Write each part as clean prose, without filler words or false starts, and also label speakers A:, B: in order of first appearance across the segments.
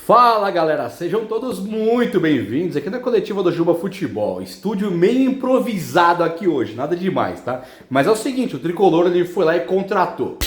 A: Fala galera, sejam todos muito bem-vindos aqui na coletiva do Juba Futebol. Estúdio meio improvisado aqui hoje, nada demais, tá? Mas é o seguinte, o Tricolor ele foi lá e contratou.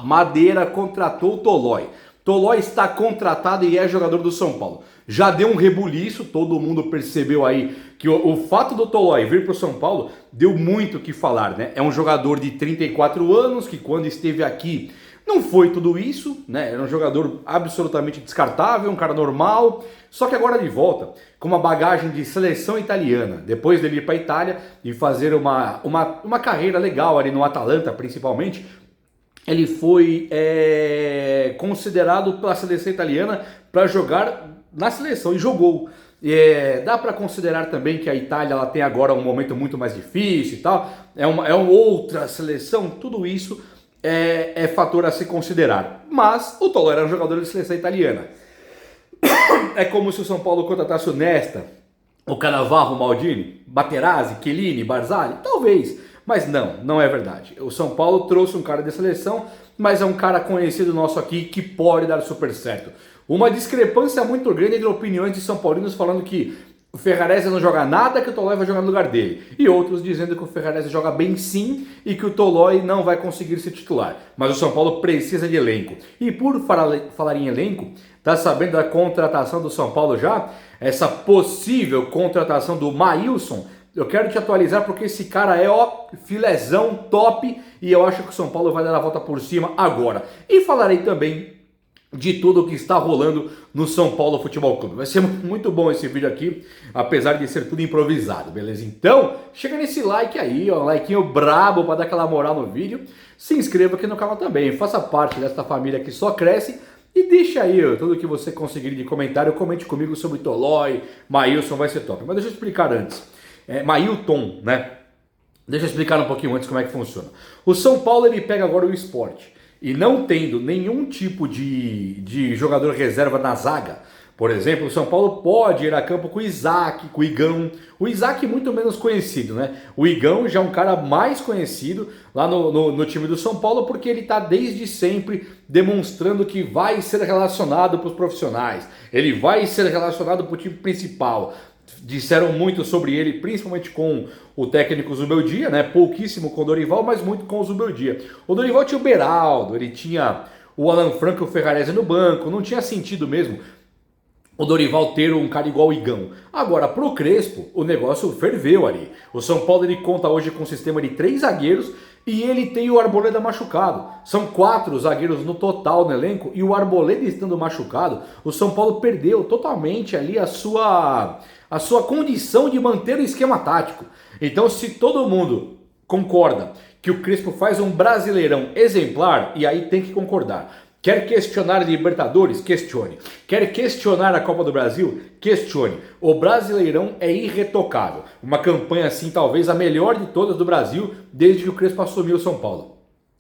A: Madeira contratou o Tolói. Tolói está contratado e é jogador do São Paulo. Já deu um rebuliço, todo mundo percebeu aí que o fato do Tolói vir para o São Paulo deu muito o que falar, né? É um jogador de 34 anos que quando esteve aqui não foi tudo isso, né? Era um jogador absolutamente descartável, um cara normal, só que agora de volta com uma bagagem de seleção italiana, depois dele ir para a Itália e fazer uma carreira legal ali no Atalanta principalmente. Ele foi considerado pela seleção italiana para jogar na seleção e jogou. Dá para considerar também que a Itália ela tem agora um momento muito mais difícil e tal, é uma outra seleção, tudo isso é fator a se considerar. Mas o Tolói era um jogador de seleção italiana. É como se o São Paulo contratasse o Nesta, o Cannavaro, o Maldini, Materazzi, Chiellini, Barzagli, talvez. Mas não é verdade. O São Paulo trouxe um cara de seleção, mas é um cara conhecido nosso aqui que pode dar super certo. Uma discrepância muito grande entre opiniões de São Paulinos falando que o Ferrarese não joga nada, que o Tolói vai jogar no lugar dele. E outros dizendo que o Ferrarese joga bem sim e que o Tolói não vai conseguir ser titular. Mas o São Paulo precisa de elenco. E por falar em elenco, tá sabendo da contratação do São Paulo já? Essa possível contratação do Maílson. Eu quero te atualizar porque esse cara é filezão top e eu acho que o São Paulo vai dar a volta por cima agora. E falarei também de tudo o que está rolando no São Paulo Futebol Clube. Vai ser muito bom esse vídeo aqui, apesar de ser tudo improvisado, beleza? Então, chega nesse like aí, ó, um likeinho brabo para dar aquela moral no vídeo. Se inscreva aqui no canal também, faça parte dessa família que só cresce. E deixa aí ó, tudo que você conseguir de comentário, comente comigo sobre Tolói, Maílson, vai ser top. Mas deixa eu explicar antes. Mailton, né? Deixa eu explicar um pouquinho antes como é que funciona. O São Paulo ele pega agora o Sport e não tendo nenhum tipo de jogador reserva na zaga, por exemplo, o São Paulo pode ir a campo com o Isaac, com o Igão. O Isaac muito menos conhecido, né? O Igão já é um cara mais conhecido lá no time do São Paulo porque ele está desde sempre demonstrando que vai ser relacionado para os profissionais. Ele vai ser relacionado para o time principal. Disseram muito sobre ele, principalmente com o técnico Zubeldia, né? Pouquíssimo com o Dorival, mas muito com o Zubeldia. O Dorival tinha o Beraldo, ele tinha o Alan Franco e o Ferrarese no banco, não tinha sentido mesmo o Dorival ter um cara igual o Igão. Agora, pro Crespo, o negócio ferveu ali. O São Paulo ele conta hoje com um sistema de 3 zagueiros e ele tem o Arboleda machucado. São 4 zagueiros no total no elenco e o Arboleda estando machucado, o São Paulo perdeu totalmente ali a sua condição de manter o esquema tático. Então, se todo mundo concorda que o Crespo faz um Brasileirão exemplar, e aí tem que concordar. Quer questionar a Libertadores? Questione. Quer questionar a Copa do Brasil? Questione. O Brasileirão é irretocável. Uma campanha assim, talvez a melhor de todas do Brasil, desde que o Crespo assumiu o São Paulo.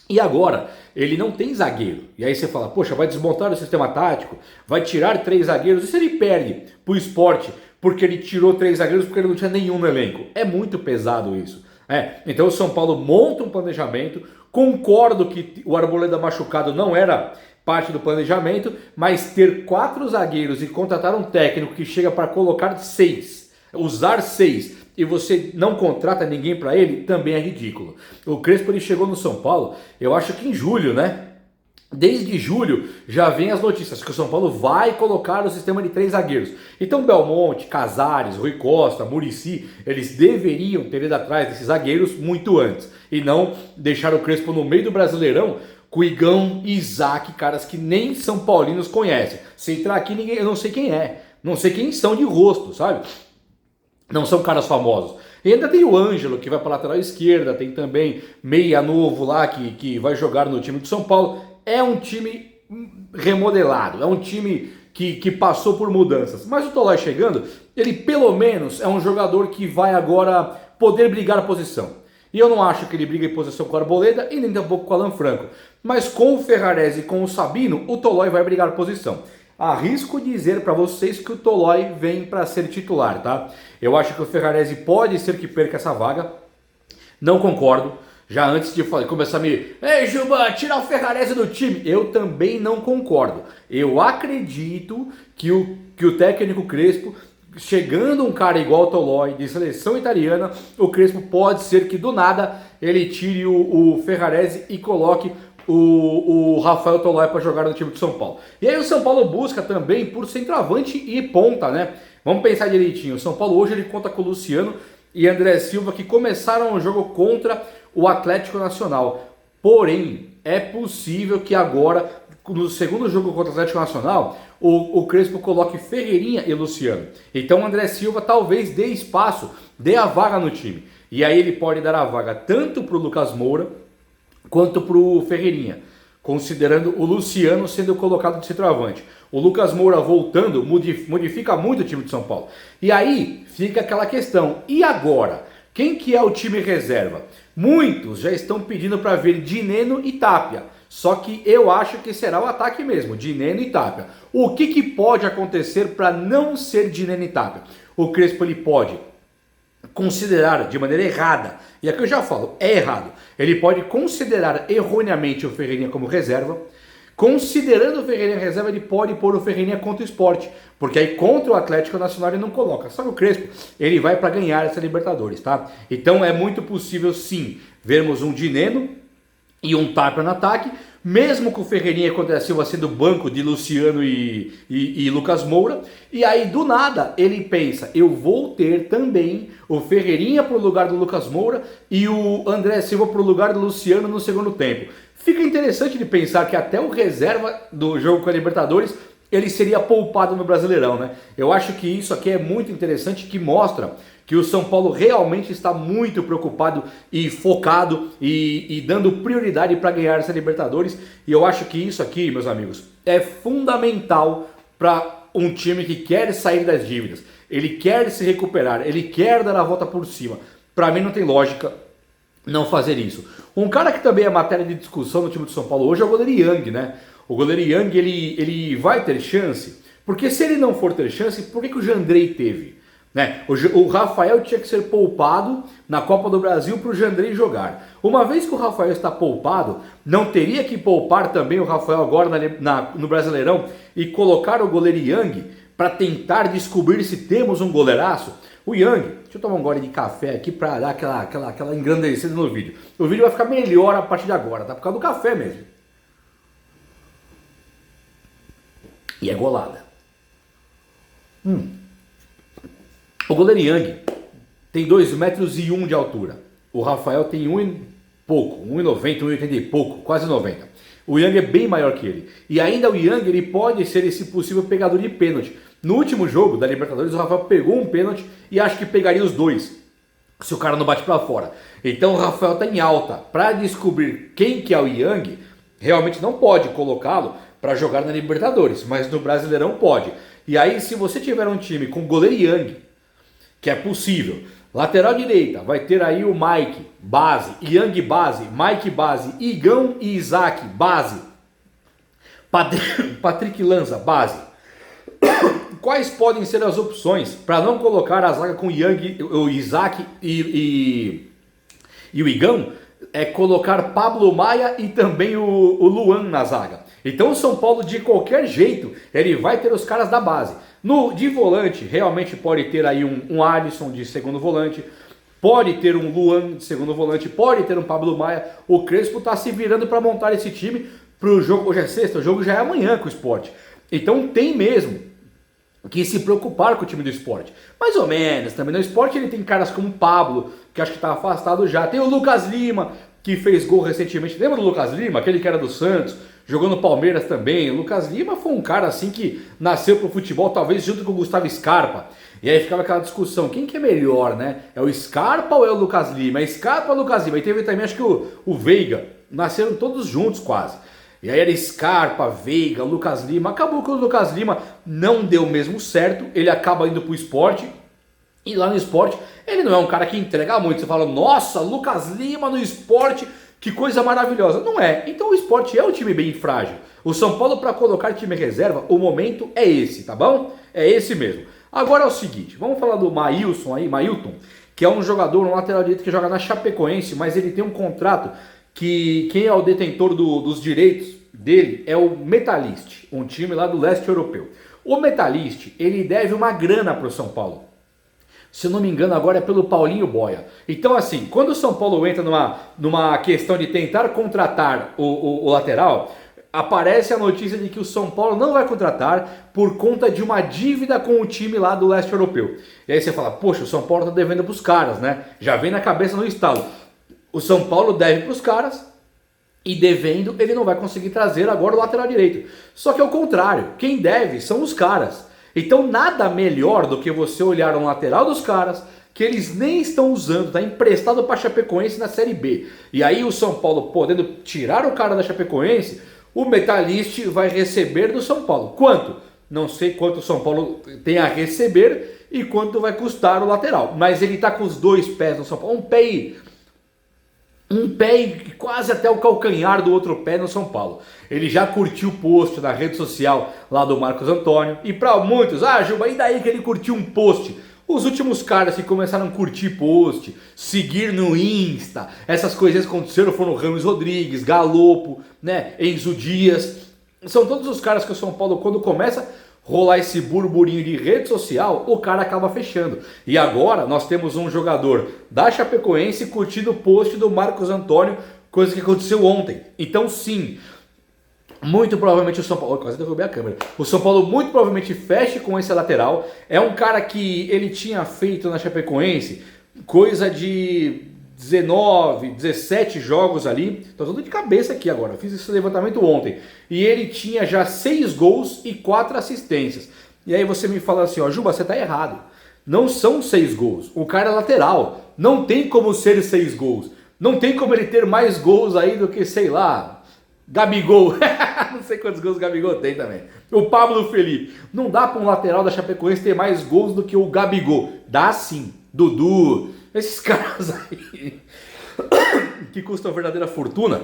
A: E agora, ele não tem zagueiro. E aí você fala, poxa, vai desmontar o sistema tático? Vai tirar 3 zagueiros? E se ele perde pro Sport porque ele tirou 3 zagueiros porque ele não tinha nenhum no elenco? É muito pesado isso. Então o São Paulo monta um planejamento. Concordo que o Arboleda machucado não era parte do planejamento, mas ter 4 zagueiros e contratar um técnico que chega para colocar 6, usar 6, e você não contrata ninguém para ele, também é ridículo. O Crespo ele chegou no São Paulo, eu acho que em julho, né? Desde julho já vem as notícias que o São Paulo vai colocar o sistema de 3 zagueiros. Então Belmonte, Casares, Rui Costa, Muricy, eles deveriam ter ido atrás desses zagueiros muito antes. E não deixar o Crespo no meio do Brasileirão com Igão e Isaac, caras que nem São Paulinos conhecem. Se entrar aqui, eu não sei quem é. Não sei quem são de rosto, sabe? Não são caras famosos. E ainda tem o Ângelo, que vai para a lateral esquerda. Tem também Meia Novo lá, que vai jogar no time do São Paulo. É um time remodelado, é um time que passou por mudanças. Mas o Tolói chegando, ele pelo menos é um jogador que vai agora poder brigar a posição. E eu não acho que ele briga em posição com o Arboleda e nem tampouco com o Alan Franco. Mas com o Ferrarese e com o Sabino, o Tolói vai brigar a posição. Arrisco dizer para vocês que o Tolói vem para ser titular, tá? Eu acho que o Ferrarese pode ser que perca essa vaga. Não concordo. Já antes de começar a me... Ei, Juba, tira o Ferrarese do time. Eu também não concordo. Eu acredito que o técnico Crespo, chegando um cara igual o Tolói, de seleção italiana, o Crespo pode ser que do nada ele tire o Ferrarese e coloque o Rafael Tolói para jogar no time do São Paulo. E aí o São Paulo busca também por centroavante e ponta, né? Vamos pensar direitinho. O São Paulo hoje ele conta com o Luciano e André Silva, que começaram o jogo contra o Atlético Nacional. Porém, é possível que agora, no segundo jogo contra o Atlético Nacional, o Crespo coloque Ferreirinha e Luciano. Então o André Silva talvez dê espaço, dê a vaga no time. E aí ele pode dar a vaga tanto para o Lucas Moura quanto para o Ferreirinha, considerando o Luciano sendo colocado de centroavante. O Lucas Moura voltando modifica muito o time de São Paulo. E aí fica aquela questão, e agora? Quem que é o time reserva? Muitos já estão pedindo para ver Dineno e Tapia. Só que eu acho que será o ataque mesmo, Dineno e Tapia. O que pode acontecer para não ser Dineno e Tapia? O Crespo ele pode considerar de maneira errada, e aqui eu já falo, é errado, ele pode considerar erroneamente o Ferreirinha como reserva. Considerando o Ferreirinha reserva, ele pode pôr o Ferreirinha contra o Sport, porque aí contra o Atlético Nacional ele não coloca. Só que o Crespo, ele vai para ganhar essa Libertadores, tá? Então é muito possível sim vermos um Dineno e um Tapia no ataque, mesmo com o Ferreirinha contra a Silva sendo banco de Luciano e Lucas Moura. E aí do nada ele pensa, eu vou ter também o Ferreirinha para o lugar do Lucas Moura e o André Silva para o lugar do Luciano no segundo tempo. Fica interessante de pensar que até o reserva do jogo com a Libertadores ele seria poupado no Brasileirão, né? Eu acho que isso aqui é muito interessante, que mostra que o São Paulo realmente está muito preocupado e focado e dando prioridade para ganhar essa Libertadores. E eu acho que isso aqui, meus amigos, é fundamental para um time que quer sair das dívidas. Ele quer se recuperar, ele quer dar a volta por cima. Para mim não tem lógica não fazer isso. Um cara que também é matéria de discussão no time do São Paulo hoje é o goleiro Yang, né? O goleiro Yang, ele vai ter chance, porque se ele não for ter chance, por que o Jandrei teve? Né? O Rafael tinha que ser poupado na Copa do Brasil para o Jandrei jogar. Uma vez que o Rafael está poupado, não teria que poupar também o Rafael agora no Brasileirão e colocar o goleiro Yang para tentar descobrir se temos um goleiraço? O Yang, deixa eu tomar um gole de café aqui para dar aquela engrandecida no vídeo. O vídeo vai ficar melhor a partir de agora, tá? Por causa do café mesmo. E é golada. O goleiro Yang tem 2,01 metros de altura. O Rafael tem 1 e pouco, 1,90, 1,80 e pouco, quase 90. O Yang é bem maior que ele. E ainda o Yang ele pode ser esse possível pegador de pênalti. No último jogo da Libertadores, o Rafael pegou um pênalti e acho que pegaria os dois, se o cara não bate para fora. Então o Rafael está em alta. Para descobrir quem que é o Yang, realmente não pode colocá-lo para jogar na Libertadores, mas no Brasileirão pode. E aí, se você tiver um time com goleiro Yang, que é possível, lateral direita, vai ter aí o Mike, base, Yang base, Mike base, Igão e Isaac, base, Patrick Lanza, base. Quais podem ser as opções para não colocar a zaga com Yang, o Isaac e o Igão? É colocar Pablo Maia e também o Luan na zaga. Então o São Paulo, de qualquer jeito, ele vai ter os caras da base. De volante, realmente pode ter aí um Alisson de segundo volante, pode ter um Luan de segundo volante, pode ter um Pablo Maia. O Crespo está se virando para montar esse time para o jogo. Hoje é sexta, o jogo já é amanhã com o Sport. Então tem mesmo que se preocupar com o time do Sport. Mais ou menos, também no Sport ele tem caras como o Pablo, que acho que está afastado já. Tem o Lucas Lima, que fez gol recentemente. Lembra do Lucas Lima? Aquele que era do Santos, jogou no Palmeiras também. O Lucas Lima foi um cara assim que nasceu pro futebol, talvez junto com o Gustavo Scarpa. E aí ficava aquela discussão, quem que é melhor, né? É o Scarpa ou é o Lucas Lima? É Scarpa ou Lucas Lima? E teve também, acho que o Veiga. Nasceram todos juntos quase. E aí era Scarpa, Veiga, Lucas Lima. Acabou que o Lucas Lima não deu mesmo certo. Ele acaba indo pro Sport. E lá no Sport, ele não é um cara que entrega muito. Você fala, nossa, Lucas Lima no Sport, que coisa maravilhosa. Não é. Então o Sport é um time bem frágil. O São Paulo, para colocar time reserva, o momento é esse, tá bom? É esse mesmo. Agora é o seguinte, vamos falar do Mailton, que é um jogador, um lateral direito que joga na Chapecoense, mas ele tem um contrato que quem é o detentor dos direitos dele é o Metalist, um time lá do leste europeu. O Metalist, ele deve uma grana para o São Paulo. Se eu não me engano, agora é pelo Paulinho Boia. Então, assim, quando o São Paulo entra numa questão de tentar contratar o lateral, aparece a notícia de que o São Paulo não vai contratar por conta de uma dívida com o time lá do leste europeu. E aí você fala, poxa, o São Paulo tá devendo pros caras, né? Já vem na cabeça no estalo. O São Paulo deve pros caras e devendo ele não vai conseguir trazer agora o lateral direito. Só que é o contrário, quem deve são os caras. Então nada melhor do que você olhar um lateral dos caras que eles nem estão usando, tá emprestado para Chapecoense na Série B. E aí o São Paulo podendo tirar o cara da Chapecoense, o Metalist vai receber do São Paulo. Quanto? Não sei quanto o São Paulo tem a receber e quanto vai custar o lateral. Mas ele está com os dois pés no São Paulo. Um pé e quase até o calcanhar do outro pé no São Paulo. Ele já curtiu o post na rede social lá do Marcos Antônio. E para muitos, Juba, e daí que ele curtiu um post? Os últimos caras que começaram a curtir post, seguir no Insta, essas coisas que aconteceram foram o Ramos Rodrigues, Galopo, né, Enzo Dias. São todos os caras que o São Paulo, quando começa a rolar esse burburinho de rede social, o cara acaba fechando. E agora nós temos um jogador da Chapecoense curtindo o post do Marcos Antônio, coisa que aconteceu ontem. Então sim, muito provavelmente o São Paulo, quase derrubei a câmera, o São Paulo muito provavelmente feche com esse lateral. É um cara que ele tinha feito na Chapecoense coisa de 19, 17 jogos ali. Tô tudo de cabeça aqui agora, eu fiz esse levantamento ontem. E ele tinha já 6 gols e 4 assistências. E aí você me fala assim, Juba, você tá errado. Não são 6 gols, o cara é lateral. Não tem como ser 6 gols. Não tem como ele ter mais gols aí do que, sei lá, Gabigol. Não sei quantos gols o Gabigol tem também. O Pablo Felipe. Não dá para um lateral da Chapecoense ter mais gols do que o Gabigol. Dá sim. Dudu. Esses caras aí que custam verdadeira fortuna,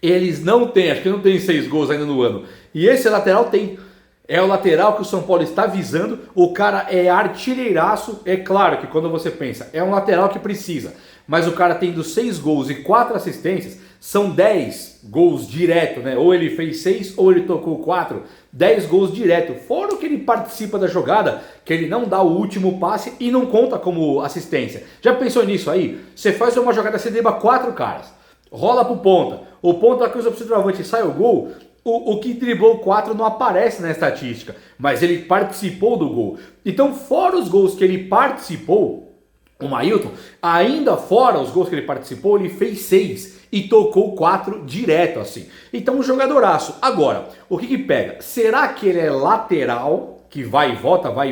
A: eles não têm, acho que não tem 6 gols ainda no ano. E esse lateral tem. É o lateral que o São Paulo está visando. O cara é artilheiraço. É claro que quando você pensa, é um lateral que precisa. Mas o cara tendo 6 gols e 4 assistências, são 10 gols direto, né? Ou ele fez 6 ou ele tocou 4. 10 gols direto. Fora o que ele participa da jogada, que ele não dá o último passe e não conta como assistência. Já pensou nisso aí? Você faz uma jogada, você dribla 4 caras. Rola pro ponta. O ponta cruza pro centroavante e sai o gol. O que driblou 4 não aparece na estatística, mas ele participou do gol. Então, fora os gols que ele participou, o Mailton, ainda fora os gols que ele participou, ele fez 6 e tocou 4 direto assim. Então, um jogadoraço. Agora, o que pega? Será que ele é lateral, que vai e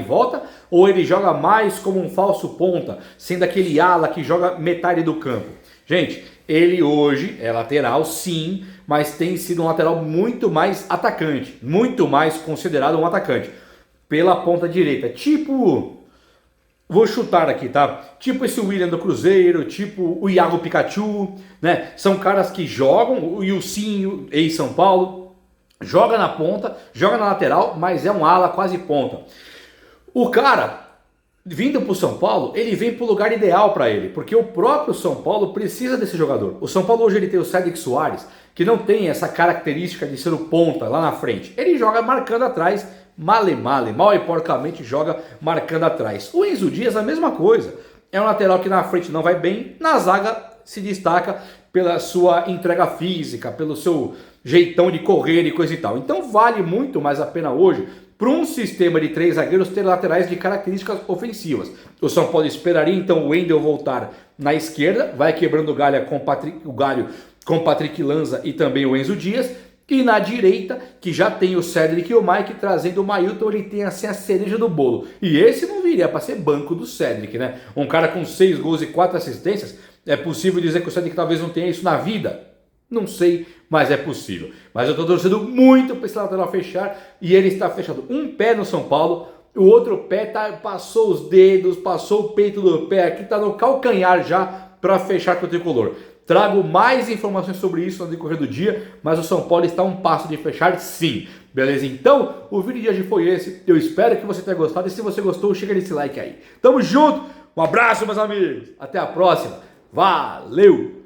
A: volta, ou ele joga mais como um falso ponta, sendo aquele ala que joga metade do campo? Gente, ele hoje é lateral, sim, mas tem sido um lateral muito mais atacante, muito mais considerado um atacante, pela ponta direita. Tipo, vou chutar aqui, tá? Tipo esse William do Cruzeiro, tipo o Iago Pikachu, né? São caras que jogam, o Ilcinho, ex-São Paulo, joga na ponta, joga na lateral, mas é um ala quase ponta. O cara, vindo para o São Paulo, ele vem para o lugar ideal para ele, porque o próprio São Paulo precisa desse jogador. O São Paulo hoje ele tem o Cédric Soares, que não tem essa característica de ser o ponta lá na frente. Ele joga marcando atrás, mal e porcamente joga marcando atrás. O Enzo Dias a mesma coisa. É um lateral que na frente não vai bem, na zaga se destaca pela sua entrega física, pelo seu jeitão de correr e coisa e tal. Então vale muito mais a pena hoje, para um sistema de 3 zagueiros, ter laterais de características ofensivas. O São Paulo esperaria então o Wendel voltar na esquerda, vai quebrando o galho com Patrick Lanza e também o Enzo Dias. E na direita, que já tem o Cédric e o Mike, trazendo o Mailton, ele tem assim a cereja do bolo. E esse não viria para ser banco do Cédric, né? Um cara com 6 gols e 4 assistências, é possível dizer que o Cédric talvez não tenha isso na vida? Não sei, mas é possível. Mas eu estou torcendo muito para esse lateral fechar, e ele está fechado. Um pé no São Paulo, o outro pé passou os dedos, passou o peito do pé, aqui está no calcanhar já para fechar com o tricolor. Trago mais informações sobre isso no decorrer do dia, mas o São Paulo está a um passo de fechar sim. Beleza? Então, o vídeo de hoje foi esse. Eu espero que você tenha gostado, e se você gostou, chega nesse like aí. Tamo junto! Um abraço, meus amigos. Até a próxima. Valeu!